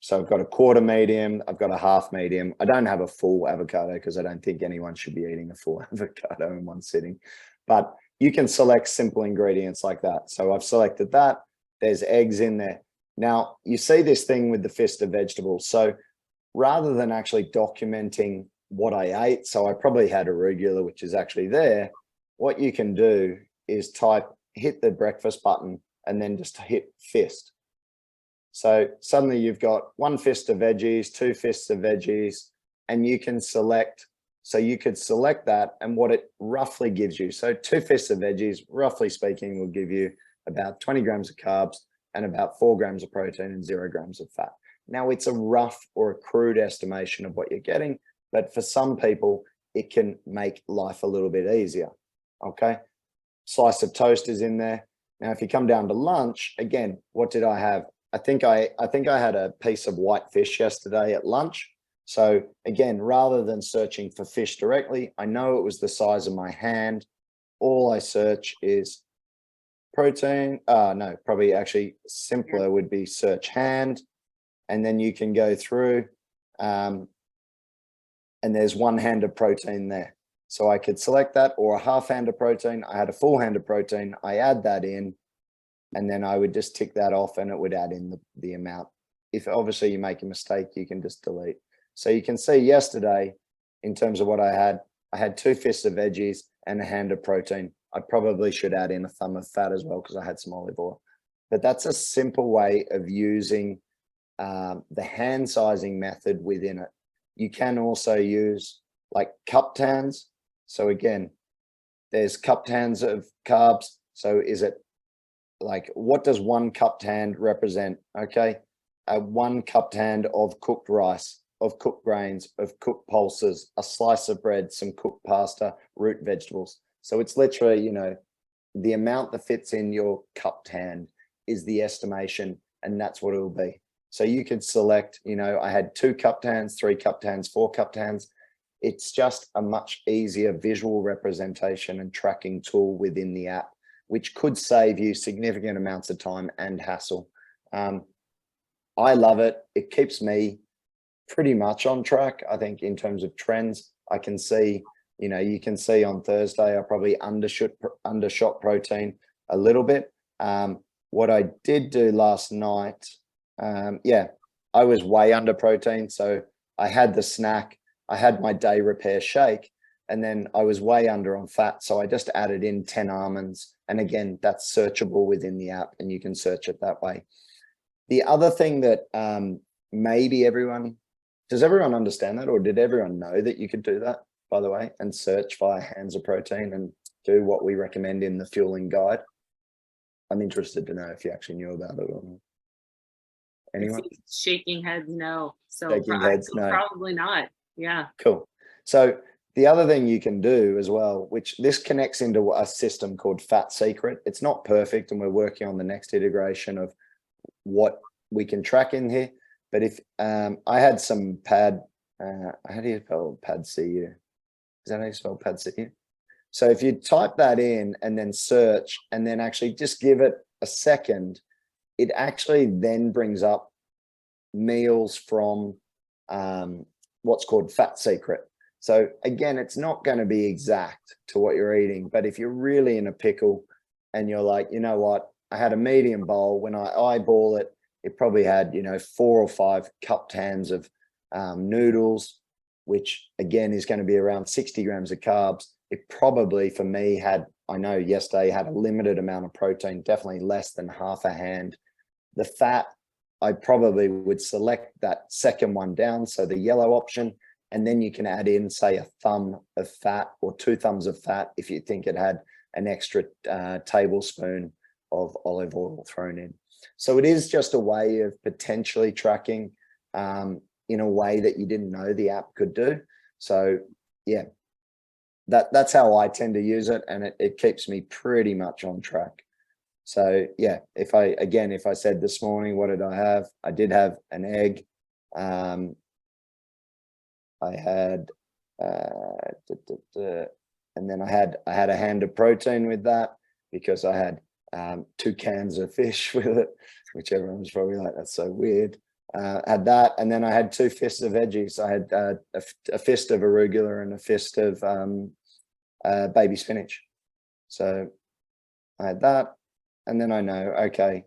so I've got a quarter medium, I've got a half medium. I don't have a full avocado because I don't think anyone should be eating a full avocado in one sitting, but you can select simple ingredients like that. So I've selected that. There's eggs in there. Now you see this thing with the fist of vegetables. So rather than actually documenting what I ate, so I probably had arugula, which is actually there. What you can do is hit the breakfast button and then just hit fist. So suddenly you've got one fist of veggies, two fists of veggies, and you can select. So you could select that and what it roughly gives you. So two fists of veggies, roughly speaking, will give you about 20 grams of carbs and about 4 grams of protein and 0 grams of fat. Now it's a rough or a crude estimation of what you're getting, but for some people, it can make life a little bit easier. Okay. Slice of toast is in there. Now, if you come down to lunch, again, what did I have? I think I had a piece of white fish yesterday at lunch. So again, rather than searching for fish directly, I know it was the size of my hand. All I search is protein. No, probably actually simpler would be search hand. And then you can go through and there's 1 hand of protein there. So I could select that or a half hand of protein. I had a full hand of protein. I add that in. And then I would just tick that off and it would add in the amount. If obviously you make a mistake, you can just delete. So you can see yesterday, in terms of what I had 2 fists of veggies and a hand of protein. I probably should add in a thumb of fat as well because I had some olive oil. But that's a simple way of using the hand sizing method within it. You can also use like cupped hands. So again, there's cupped hands of carbs. So is it like, what does 1 cupped hand represent? Okay. 1 cupped hand of cooked rice, of cooked grains, of cooked pulses, a slice of bread, some cooked pasta, root vegetables. So it's literally, the amount that fits in your cupped hand is the estimation, and that's what it will be. So you could select, I had 2 cupped hands, 3 cupped hands, 4 cupped hands. It's just a much easier visual representation and tracking tool within the app, which could save you significant amounts of time and hassle. I love it. It keeps me pretty much on track. I think in terms of trends, I can see, you can see on Thursday, I probably undershot protein a little bit. What I did do last night, I was way under protein. So I had the snack, I had my day repair shake, and then I was way under on fat. So I just added in 10 almonds. And again, that's searchable within the app and you can search it that way. The other thing that maybe does everyone understand that, or did everyone know that you could do that, by the way, and search via hands of protein and do what we recommend in the Fuelin guide? I'm interested to know if you actually knew about it or not. Anyone? Shaking heads, no. So Shaking heads, no. Probably not. Yeah. Cool. So the other thing you can do as well, which this connects into a system called Fat Secret. It's not perfect, and we're working on the next integration of what we can track in here. But if I had some how do you spell PADCU? Is that how you spell PADCU? So if you type that in and then search and then actually just give it a second, it actually then brings up meals from what's called Fat Secret. So again, it's not going to be exact to what you're eating, but if you're really in a pickle and you're like, you know what, I had a medium bowl, when I eyeball it, it probably had, 4 or 5 cupped hands of noodles, which again is going to be around 60 grams of carbs. It probably, for me, I know yesterday had a limited amount of protein, definitely less than half a hand. The fat, I probably would select that second one down, so the yellow option, and then you can add in, say, a thumb of fat or 2 thumbs of fat if you think it had an extra tablespoon of olive oil thrown in. So it is just a way of potentially tracking. in a way that you didn't know the app could do. So yeah, that's how I tend to use it, and it keeps me pretty much on track. So yeah, if I said this morning, what did I have? I did have an egg. I had and then I had a hand of protein with that, because I had 2 cans of fish with it, which everyone's probably like, that's so weird. Had that, and then I had 2 fists of veggies. I had a fist of arugula and a fist of baby spinach. So I had that, and then I know, okay,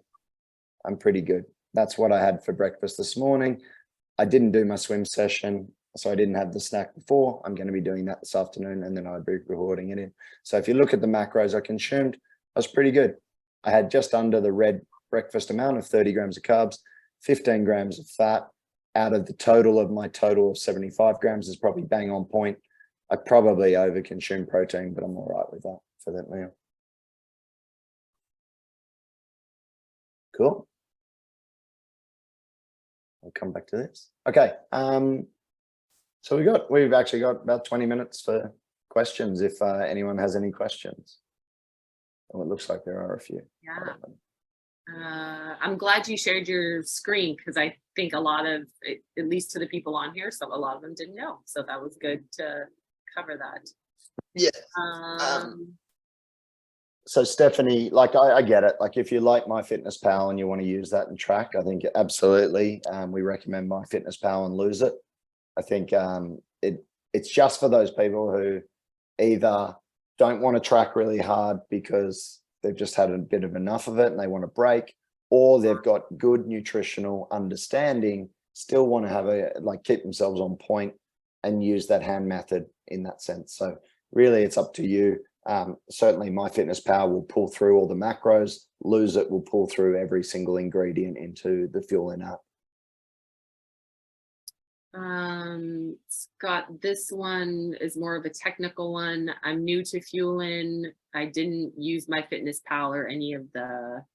I'm pretty good. That's what I had for breakfast this morning. I didn't do my swim session, so I didn't have the snack before. I'm going to be doing that this afternoon, and then I'd be recording it in. So if you look at the macros I consumed, I was pretty good. I had just under the red breakfast amount of 30 grams of carbs, 15 grams of fat. Out of the total of my total of 75 grams is probably bang on point. I probably overconsumed protein, but I'm all right with that for that meal. Cool. I'll come back to this. Okay. So we've actually got about 20 minutes for questions, if anyone has any questions. Oh, it looks like there are a few. Yeah. I'm glad you shared your screen, because I think a lot of, at least to the people on here, so a lot of them didn't know. So that was good to cover that. Yeah. So Stephanie, like I get it. Like if you like MyFitnessPal and you want to use that and track, I think absolutely. We recommend MyFitnessPal and Lose It. I think it's just for those people who either don't want to track really hard because they've just had a bit of enough of it and they want to break, or they've got good nutritional understanding, still want to have keep themselves on point and use that hand method in that sense. So really it's up to you. Certainly MyFitnessPal will pull through all the macros. Lose It will pull through every single ingredient into the Fuelin app. Scott, this one is more of a technical one. I'm new to Fuelin. I didn't use MyFitnessPal or any of the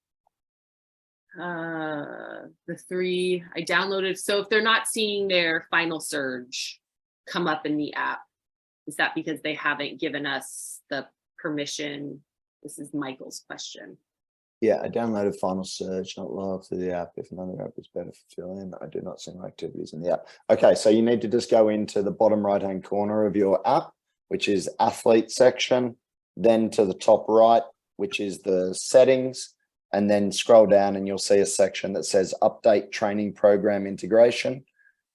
3 I downloaded. So if they're not seeing their final surge come up in the app, is that because they haven't given us the permission? This is Michael's question. Yeah, I downloaded Final Surge, not logged to the app. If another app is better for Fuelin, I do not see my activities in the app. Okay, so you need to just go into the bottom right-hand corner of your app, which is athlete section, then to the top right, which is the settings, and then scroll down and you'll see a section that says update training program integration.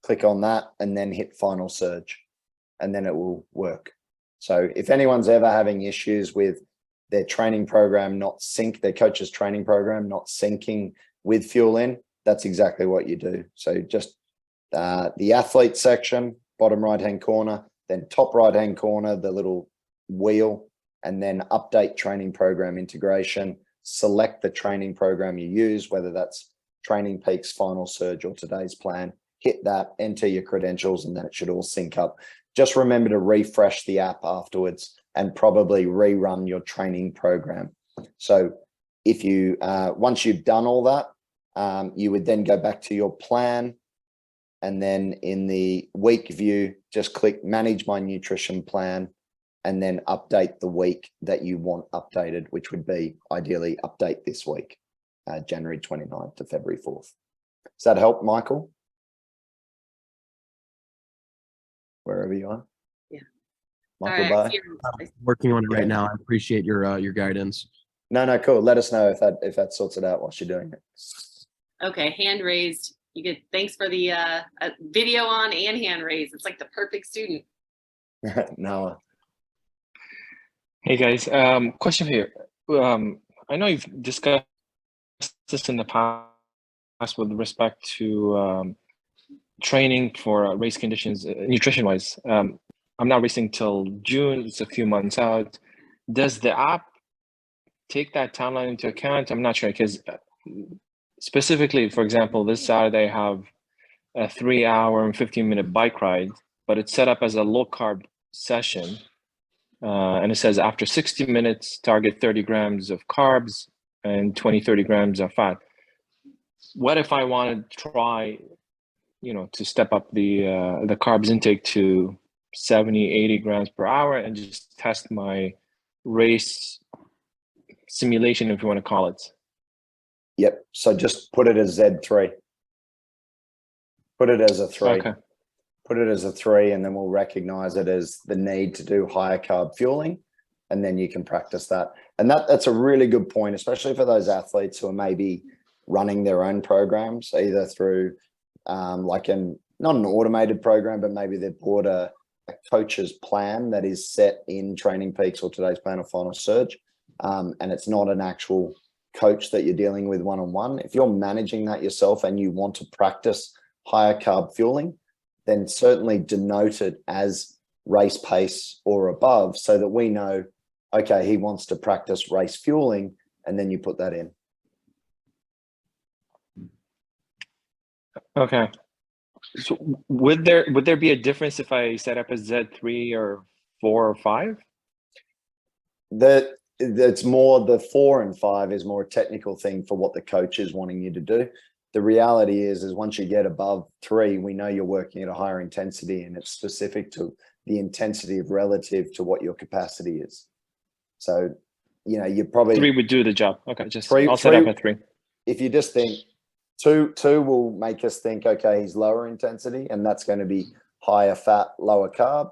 Click on that and then hit Final Surge, and then it will work. So if anyone's ever having issues with their training program their coach's training program not syncing with Fuelin, that's exactly what you do. So just the athlete section, bottom right-hand corner, then top right-hand corner, the little wheel, and then update training program integration. Select the training program you use, whether that's Training Peaks, Final Surge, or today's plan. Hit that, enter your credentials, and then it should all sync up. Just remember to refresh the app afterwards and probably rerun your training program. So if you, once you've done all that, you would then go back to your plan, and then in the week view, just click Manage My Nutrition Plan, and then update the week that you want updated, which would be ideally update this week, January 29th to February 4th. Does that help, Michael? Wherever you are. Yeah. Michael, right, I'm working on it right now. I appreciate your guidance. No, cool. Let us know if that sorts it out whilst you're doing it. Okay, hand raised. You get thanks for the video on and hand raised. It's like the perfect student. Noah. Hey guys, question here. I know you've discussed this in the past with respect to training for race conditions, nutrition-wise. I'm not racing till June. It's a few months out. Does the app take that timeline into account? I'm not sure, because specifically, for example, this Saturday I have a 3-hour and 15-minute bike ride, but it's set up as a low-carb session. And it says after 60 minutes, target 30 grams of carbs and 30 grams of fat. What if I want to try to step up the carbs intake to 70, 80 grams per hour and just test my race simulation, if you want to call it. Yep. So just put it as Z3. Put it as a 3. Okay. Put it as a 3, and then we'll recognize it as the need to do higher carb fueling, and then you can practice that. And that's a really good point, especially for those athletes who are maybe running their own programs, either through not an automated program, but maybe they've bought a coach's plan that is set in Training Peaks or Today's Plan or Final Surge, and it's not an actual coach that you're dealing with one-on-one. If you're managing that yourself and you want to practice higher carb fueling, then certainly denote it as race pace or above so that we know, okay, he wants to practice race fueling, and then you put that in. Okay. So would there be a difference if I set up a Z3 or 4 or 5? That's more the 4 and 5 is more a technical thing for what the coach is wanting you to do. The reality is once you get above 3, we know you're working at a higher intensity, and it's specific to the intensity of relative to what your capacity is. So, you probably 3 would do the job. Okay, I'll set up a 3. If you just think 2 will make us think, okay, he's lower intensity, and that's going to be higher fat, lower carb.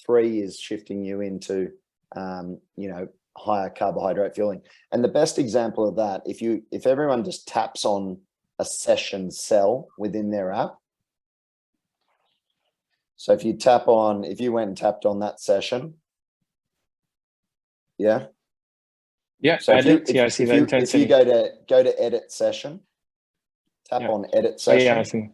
3 is shifting you into, higher carbohydrate fueling. And the best example of that, if everyone just taps on a session cell within their app. So if you went and tapped on that session, yeah. Yeah, so I see the intensity. If you go to edit session, tap on edit session. Yeah, I see.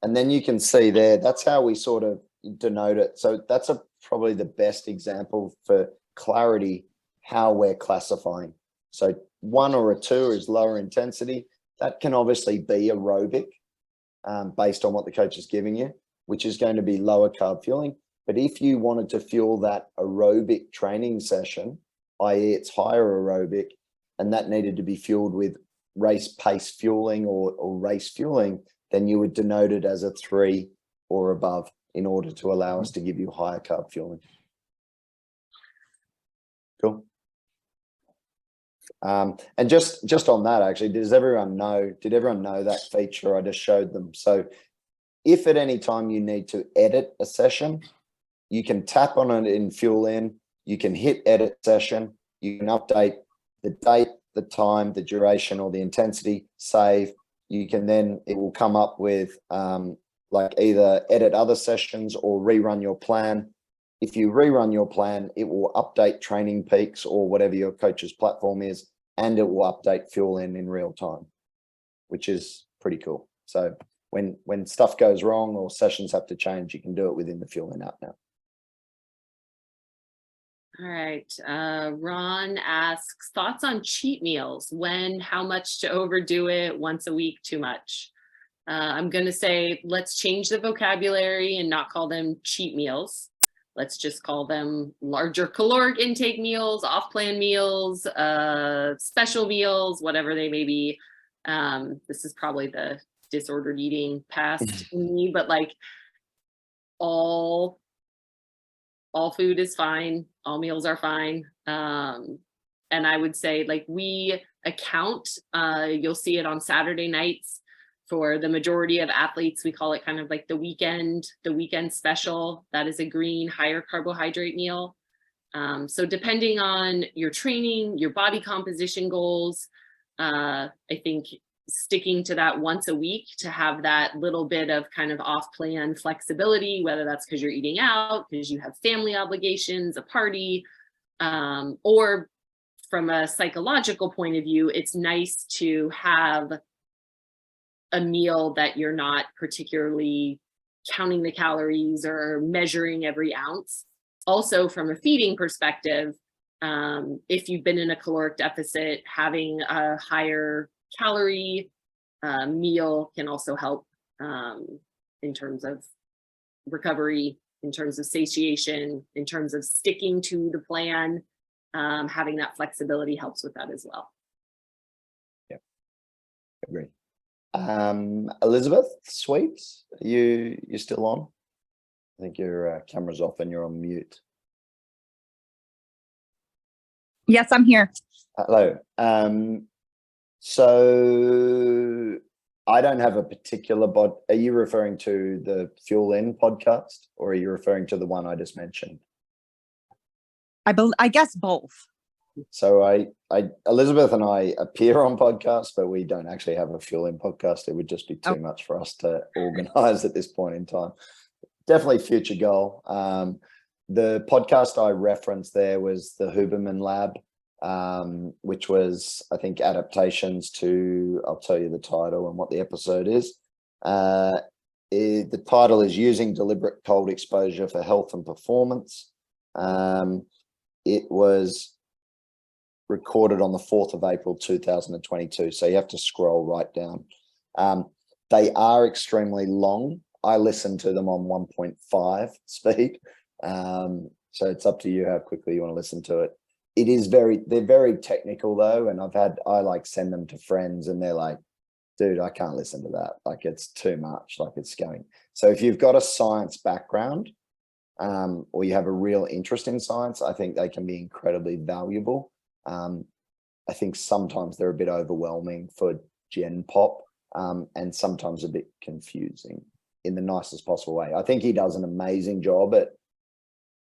And then you can see there, that's how we sort of denote it. So that's probably the best example for clarity, how we're classifying. So 1 or a 2 is lower intensity. That can obviously be aerobic based on what the coach is giving you, which is going to be lower carb fueling. But if you wanted to fuel that aerobic training session, i.e. it's higher aerobic, and that needed to be fueled with race pace fueling or race fueling, then you would denote it as a 3 or above in order to allow us to give you higher carb fueling. Cool. And just on that, actually, did everyone know that feature I just showed them? So if at any time you need to edit a session, you can tap on it in Fuelin, you can hit edit session, you can update the date, the time, the duration, or the intensity, save. You can then, it will come up with either edit other sessions or rerun your plan. If you rerun your plan, it will update Training Peaks or whatever your coach's platform is, and it will update Fuelin in real time, which is pretty cool. So when stuff goes wrong or sessions have to change, you can do it within the Fuelin app now. All right. Ron asks, thoughts on cheat meals? When, how much to overdo it? Once a week, too much? I'm going to say, let's change the vocabulary and not call them cheat meals. Let's just call them larger caloric intake meals, off-plan meals, special meals, whatever they may be. This is probably the disordered eating past in me, but like all food is fine. All meals are fine. And I would say like we account, you'll see it on Saturday nights. For the majority of athletes, we call it kind of like the weekend special. That is a green, higher carbohydrate meal. So depending on your training, your body composition goals, I think sticking to that once a week to have that little bit of kind of off-plan flexibility, whether that's because you're eating out, because you have family obligations, a party, or from a psychological point of view, it's nice to have a meal that you're not particularly counting the calories or measuring every ounce. Also, from a feeding perspective, if you've been in a caloric deficit, having a higher calorie meal can also help in terms of recovery, in terms of satiation, in terms of sticking to the plan. Having that flexibility helps with that as well. Yeah, agree. Elizabeth Sweets, you still on? I think your camera's off and you're on mute. Yes, I'm here. Hello. So I don't have a particular are you referring to the Fuelin podcast, or are you referring to the one I just mentioned? I guess both. So Elizabeth and I appear on podcasts, but we don't actually have a Fuelin podcast. It would just be too much for us to organize at this point in time. Definitely future goal. The podcast I referenced there was the Huberman Lab, which was, I think, adaptations to, I'll tell you the title and what the episode is. The title is Using Deliberate Cold Exposure for Health and Performance. It was recorded on the 4th of April, 2022. So you have to scroll right down. They are extremely long. I listen to them on 1.5 speed. So it's up to you how quickly you want to listen to it. They're very technical though. And I like send them to friends and they're like, dude, I can't listen to that. Like it's too much, like it's going. So if you've got a science background, or you have a real interest in science, I think they can be incredibly valuable. I think sometimes they're a bit overwhelming for Gen Pop, and sometimes a bit confusing in the nicest possible way. I think he does an amazing job at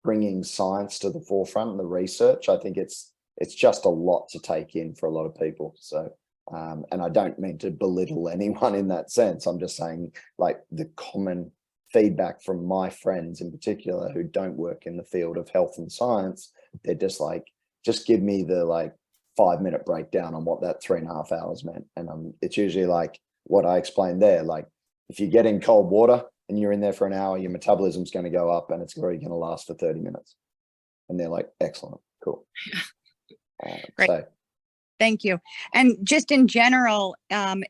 bringing science to the forefront and the research. I think it's just a lot to take in for a lot of people. So, and I don't mean to belittle anyone in that sense. I'm just saying, like, the common feedback from my friends in particular who don't work in the field of health and science, they're just like, just give me the 5-minute breakdown on what that 3.5 hours meant. And it's usually like what I explained there. Like, if you get in cold water and you're in there for an hour, your metabolism's going to go up and it's already going to last for 30 minutes. And they're like, excellent, cool. Great. So, Thank you. And just in general,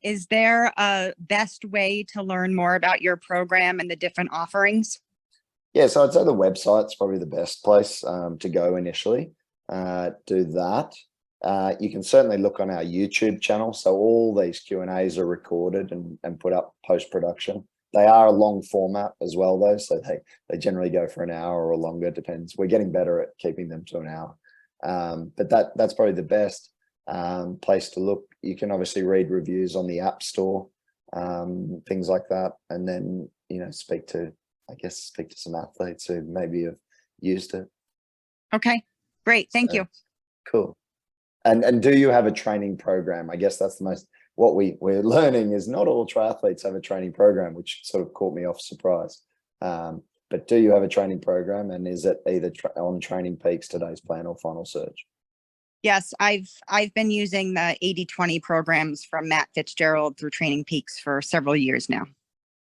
is there a best way to learn more about your program and the different offerings? yeah, so I'd say the website's probably the best place to go initially. Do that. You can certainly look on our YouTube channel. So all these Q&As are recorded and put up post-production. They are a long format as well, though. So they generally go for an hour or longer, depends. We're getting better at keeping them to an hour. But that's probably the best place to look. You can obviously read reviews on the App Store, things like that. And then, speak to some athletes who maybe have used it. Okay, great. Thank you. Cool. And do you have a training program? I guess that's what we're learning is not all triathletes have a training program, which sort of caught me off surprise. But do you have a training program, and is it either on Training Peaks, Today's Plan, or Final Surge? Yes, I've been using the 80/20 programs from Matt Fitzgerald through Training Peaks for several years now.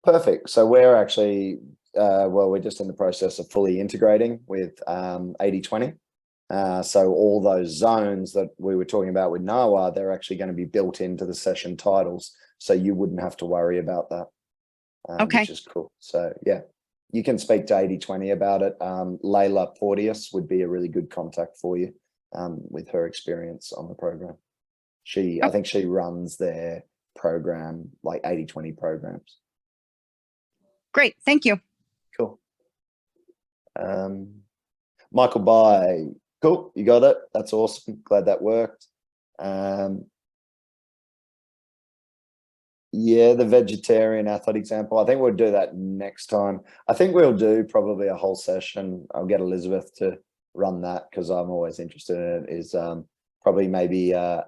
Perfect. So we're actually, we're just in the process of fully integrating with 80/20. So all those zones that we were talking about with NAWA, they're actually going to be built into the session titles. So you wouldn't have to worry about that, Okay. which is cool. So yeah, you can speak to 80/20 about it. Layla Porteous would be a really good contact for you with her experience on the program. I think she runs their program, like 80/20 programs. Great. Thank you. Cool. Michael By, cool, you got it. That's awesome. Glad that worked. Yeah, the vegetarian athlete example. I think we'll do that next time. I think we'll do probably a whole session. I'll get Elizabeth to run that because I'm always interested in it. Is probably maybe a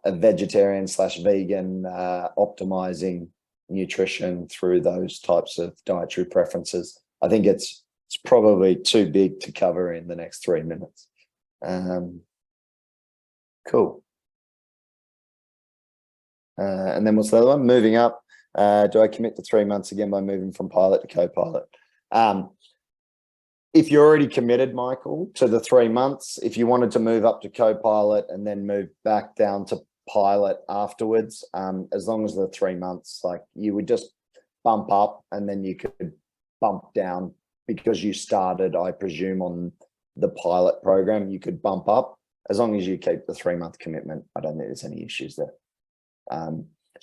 vegetarian/vegan optimizing nutrition through those types of dietary preferences. I think it's probably too big to cover in the next 3 minutes. Cool. And then what's the other one? Moving up. Do I commit to 3 months again by moving from pilot to co-pilot? If you're already committed, Michael, to the 3 months, if you wanted to move up to co-pilot and then move back down to pilot afterwards, as long as the 3 months, like you would just bump up and then you could bump down because you started, I presume, on the pilot program, you could bump up as long as you keep the 3 month commitment. I don't think there's any issues there.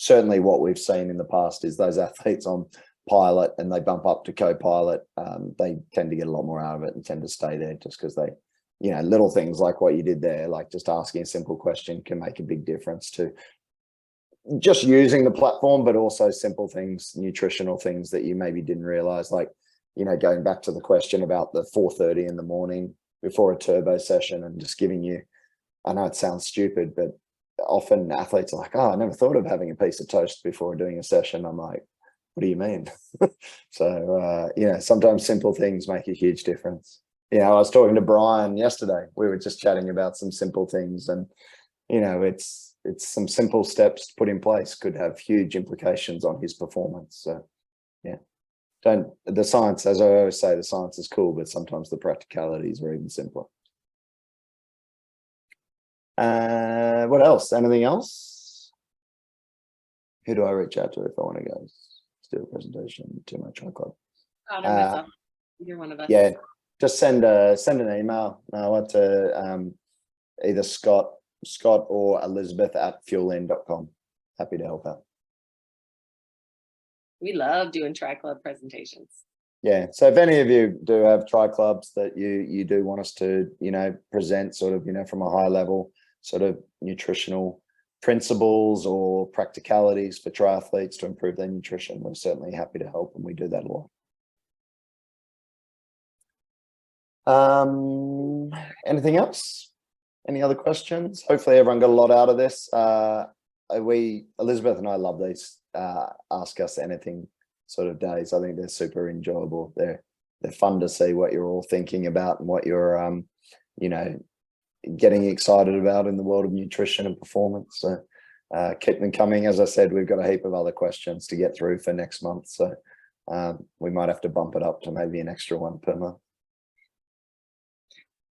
certainly what we've seen in the past is those athletes on pilot and they bump up to co-pilot, they tend to get a lot more out of it and tend to stay there just because they, you know, little things like what you did there, like just asking a simple question can make a big difference to just using the platform, but also simple things, nutritional things that you maybe didn't realize, like, you know, going back to the question about the 4:30 in the morning before a turbo session and just giving you, I know it sounds stupid, but often athletes are like, oh, I never thought of having a piece of toast before doing a session. I'm like, what do you mean? So, you know, sometimes simple things make a huge difference. You know, I was talking to Brian yesterday. We were just chatting about some simple things, and, you know, it's some simple steps to put in place could have huge implications on his performance. So, yeah, the science, as I always say, the science is cool, but sometimes the practicalities are even simpler. What else? Anything else? Who do I reach out to if I want to go do a presentation to my tri club? Myself. You're one of us. Yeah, just send an email to either Scott or Elizabeth at fuelin.com. Happy to help out. We love doing tri club presentations. Yeah, so if any of you do have tri clubs that you do want us to, you know, present sort of, you know, from a high level sort of nutritional principles or practicalities for triathletes to improve their nutrition, we're certainly happy to help, and we do that a lot. Anything else? Any other questions? Hopefully everyone got a lot out of this. Elizabeth and I love these ask us anything sort of days. I think they're super enjoyable. They're fun to see what you're all thinking about and what you're you know, getting excited about in the world of nutrition and performance. So keep them coming. As I said, we've got a heap of other questions to get through for next month, so we might have to bump it up to maybe an extra one per month.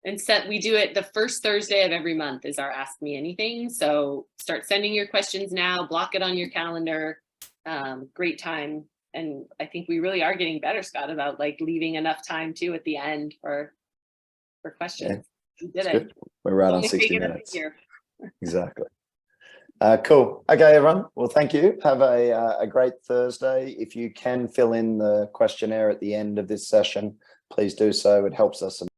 And we do it the first Thursday of every month is our Ask Me Anything. So start sending your questions now, block it on your calendar. Great time. And I think we really are getting better, Scott, about like leaving enough time too at the end for questions. Yeah, we did it. Good. We're right on 60 minutes. Exactly. Cool. Okay, everyone. Well, thank you. Have a great Thursday. If you can fill in the questionnaire at the end of this session, please do so. It helps us